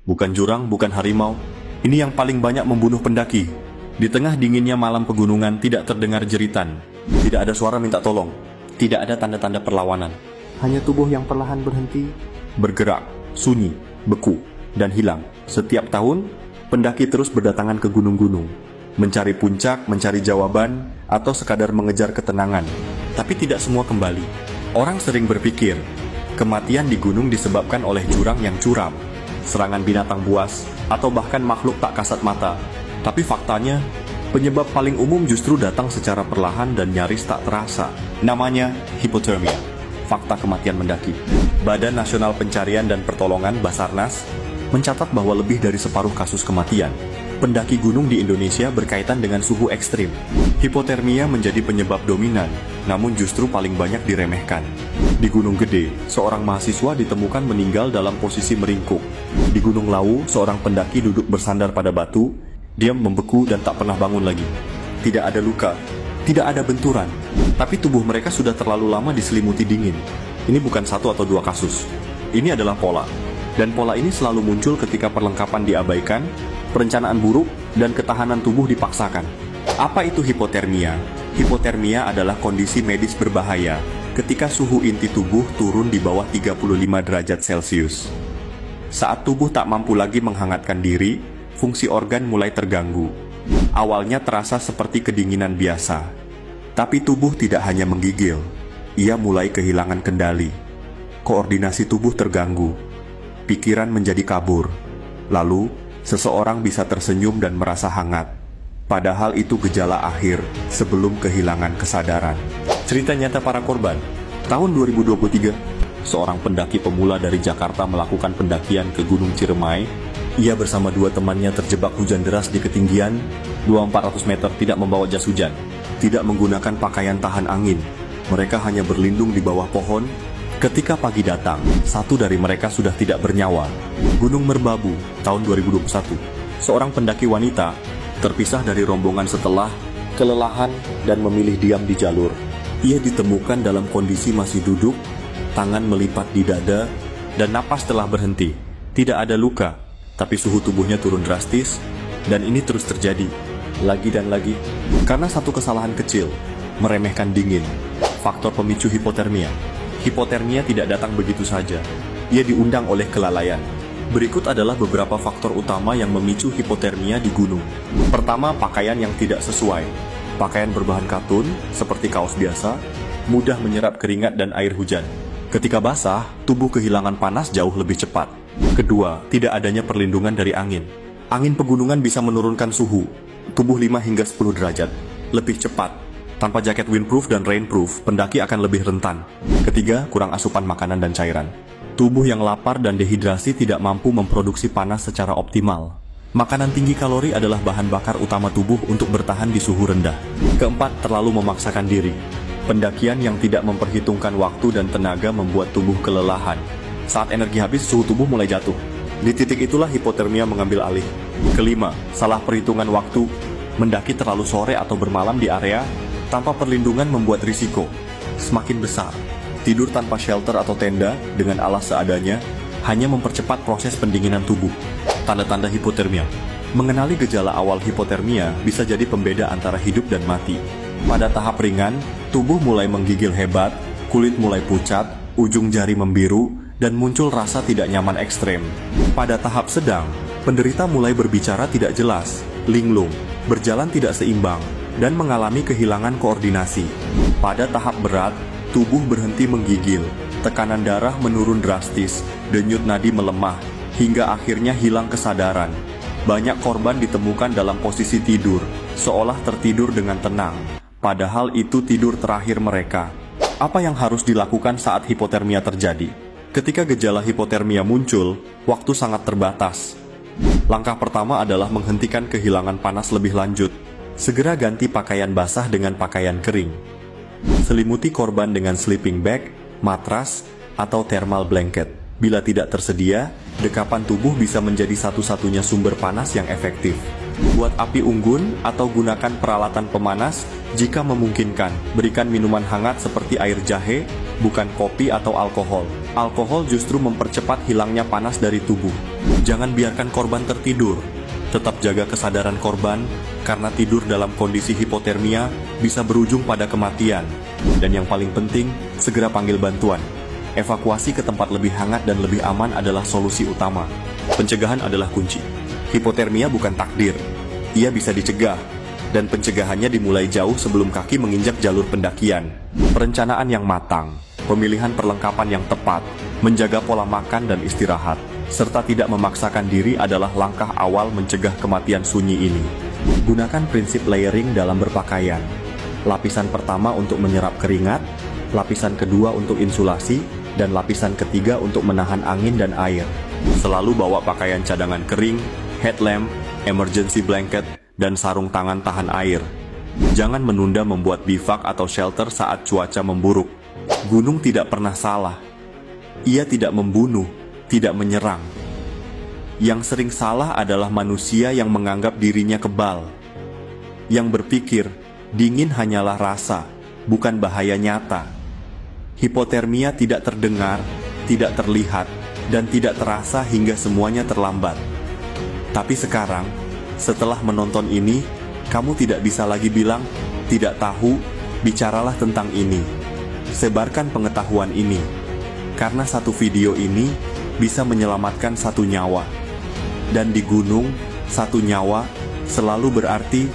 bukan jurang, bukan harimau. Ini yang paling banyak membunuh pendaki. Di tengah dinginnya malam pegunungan tidak terdengar jeritan. Tidak ada suara minta tolong. Tidak ada tanda-tanda perlawanan. Hanya tubuh yang perlahan berhenti, bergerak, sunyi, beku, dan hilang. Setiap tahun, pendaki terus berdatangan ke gunung-gunung, mencari puncak, mencari jawaban, atau sekadar mengejar ketenangan. Tapi tidak semua kembali. Orang sering berpikir, kematian di gunung disebabkan oleh jurang yang curam, serangan binatang buas, atau bahkan makhluk tak kasat mata. Tapi faktanya, penyebab paling umum justru datang secara perlahan dan nyaris tak terasa. Namanya hipotermia. Fakta kematian mendaki. Badan Nasional Pencarian dan Pertolongan Basarnas mencatat bahwa lebih dari separuh kasus kematian pendaki gunung di Indonesia berkaitan dengan suhu ekstrim. Hipotermia menjadi penyebab dominan, namun justru paling banyak diremehkan. Di Gunung Gede, seorang mahasiswa ditemukan meninggal dalam posisi meringkuk. Di Gunung Lawu, seorang pendaki duduk bersandar pada batu, dia membeku dan tak pernah bangun lagi. Tidak ada luka, tidak ada benturan, tapi tubuh mereka sudah terlalu lama diselimuti dingin. Ini bukan satu atau dua kasus. Ini adalah pola. Dan pola ini selalu muncul ketika perlengkapan diabaikan, perencanaan buruk, dan ketahanan tubuh dipaksakan. Apa itu hipotermia? Hipotermia adalah kondisi medis berbahaya ketika suhu inti tubuh turun di bawah 35 derajat Celcius. Saat tubuh tak mampu lagi menghangatkan diri, fungsi organ mulai terganggu. Awalnya terasa seperti kedinginan biasa, tapi tubuh tidak hanya menggigil, ia mulai kehilangan kendali. Koordinasi tubuh terganggu, pikiran menjadi kabur. Lalu, seseorang bisa tersenyum dan merasa hangat. Padahal itu gejala akhir sebelum kehilangan kesadaran. Cerita nyata para korban. Tahun 2023, seorang pendaki pemula dari Jakarta melakukan pendakian ke Gunung Ciremai. Ia bersama dua temannya terjebak hujan deras di ketinggian 200-400 meter, tidak membawa jas hujan, tidak menggunakan pakaian tahan angin. Mereka hanya berlindung di bawah pohon. Ketika pagi datang, satu dari mereka sudah tidak bernyawa. Gunung Merbabu, tahun 2021. Seorang pendaki wanita terpisah dari rombongan setelah kelelahan dan memilih diam di jalur. Ia ditemukan dalam kondisi masih duduk, tangan melipat di dada, dan napas telah berhenti. Tidak ada luka, tapi suhu tubuhnya turun drastis, dan ini terus terjadi, lagi dan lagi. Karena satu kesalahan kecil, meremehkan dingin. Faktor pemicu hipotermia. Hipotermia tidak datang begitu saja. Ia diundang oleh kelalaian. Berikut adalah beberapa faktor utama yang memicu hipotermia di gunung. Pertama, pakaian yang tidak sesuai. Pakaian berbahan katun, seperti kaos biasa, mudah menyerap keringat dan air hujan. Ketika basah, tubuh kehilangan panas jauh lebih cepat. Kedua, tidak adanya perlindungan dari angin. Angin pegunungan bisa menurunkan suhu tubuh 5 hingga 10 derajat lebih cepat. Tanpa jaket windproof dan rainproof, pendaki akan lebih rentan. Ketiga, kurang asupan makanan dan cairan. Tubuh yang lapar dan dehidrasi tidak mampu memproduksi panas secara optimal. Makanan tinggi kalori adalah bahan bakar utama tubuh untuk bertahan di suhu rendah. Keempat, terlalu memaksakan diri. Pendakian yang tidak memperhitungkan waktu dan tenaga membuat tubuh kelelahan. Saat energi habis, suhu tubuh mulai jatuh. Di titik itulah hipotermia mengambil alih. Kelima, salah perhitungan waktu. Mendaki terlalu sore atau bermalam di area tanpa perlindungan membuat risiko semakin besar. Tidur tanpa shelter atau tenda dengan alas seadanya hanya mempercepat proses pendinginan tubuh. Tanda-tanda hipotermia. Mengenali gejala awal hipotermia bisa jadi pembeda antara hidup dan mati. Pada tahap ringan, tubuh mulai menggigil hebat, kulit mulai pucat, ujung jari membiru, dan muncul rasa tidak nyaman ekstrem. Pada tahap sedang, penderita mulai berbicara tidak jelas, linglung, berjalan tidak seimbang, dan mengalami kehilangan koordinasi. Pada tahap berat, tubuh berhenti menggigil, tekanan darah menurun drastis, denyut nadi melemah, hingga akhirnya hilang kesadaran. Banyak korban ditemukan dalam posisi tidur, seolah tertidur dengan tenang, padahal itu tidur terakhir mereka. Apa yang harus dilakukan saat hipotermia terjadi? Ketika gejala hipotermia muncul, waktu sangat terbatas. Langkah pertama adalah menghentikan kehilangan panas lebih lanjut. Segera ganti pakaian basah dengan pakaian kering. Selimuti korban dengan sleeping bag, matras, atau thermal blanket. Bila tidak tersedia, dekapan tubuh bisa menjadi satu-satunya sumber panas yang efektif. Buat api unggun atau gunakan peralatan pemanas jika memungkinkan. Berikan minuman hangat seperti air jahe, bukan kopi atau alkohol. Alkohol justru mempercepat hilangnya panas dari tubuh. Jangan biarkan korban tertidur. Tetap jaga kesadaran korban, karena tidur dalam kondisi hipotermia bisa berujung pada kematian. Dan yang paling penting, segera panggil bantuan. Evakuasi ke tempat lebih hangat dan lebih aman adalah solusi utama. Pencegahan adalah kunci. Hipotermia bukan takdir. Ia bisa dicegah, dan pencegahannya dimulai jauh sebelum kaki menginjak jalur pendakian. Perencanaan yang matang, pemilihan perlengkapan yang tepat, menjaga pola makan dan istirahat, serta tidak memaksakan diri adalah langkah awal mencegah kematian sunyi ini. Gunakan prinsip layering dalam berpakaian. Lapisan pertama untuk menyerap keringat, lapisan kedua untuk insulasi, dan lapisan ketiga untuk menahan angin dan air. Selalu bawa pakaian cadangan kering, headlamp, emergency blanket, dan sarung tangan tahan air. Jangan menunda membuat bivak atau shelter saat cuaca memburuk. Gunung tidak pernah salah. Ia tidak membunuh, tidak menyerang. Yang sering salah adalah manusia yang menganggap dirinya kebal. Yang berpikir, dingin hanyalah rasa, bukan bahaya nyata. Hipotermia tidak terdengar, tidak terlihat, dan tidak terasa hingga semuanya terlambat. Tapi sekarang, setelah menonton ini, kamu tidak bisa lagi bilang, tidak tahu, bicaralah tentang ini. Sebarkan pengetahuan ini, karena satu video ini bisa menyelamatkan satu nyawa. Dan di gunung, satu nyawa selalu berarti